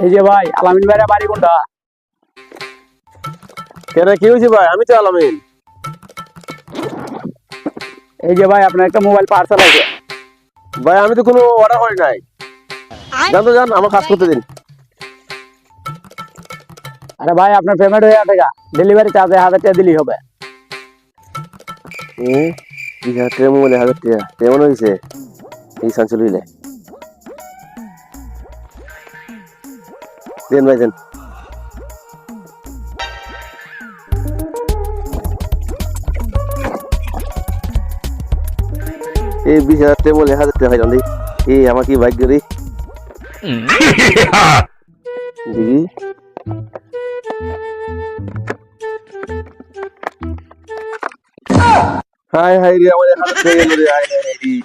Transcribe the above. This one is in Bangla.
এই যে ভাই আলামিন ভাইয়ের বাড়ি কোনটা? কেন কি হয়েছে ভাই? আমি তো আলামিন। এই যে ভাই আপনার একটা মোবাইল পার্সেল আছে। ভাই আমি তো কোনো অর্ডার করি নাই। যান তো যান, আমার কাজ করতে দিন। আরে ভাই আপনার পেমেন্ট হয়ে গেছে, ডেলিভারি চার্জ 1000 টাকা দিলেই হবে। 2000 টাকা মোবাইল, 1000 টাকা কেমন হয়েছে? এই সাঞ্চল হইলে দেন ভাই দেন। এই 20,000 টাকা মোবাইল 1000 টাকা ভাই। এই আমার কি ভাগ্য রে দিদি। হাই হাই রে, আমার 1000 টাকা গেল রে। হাই হাই রে।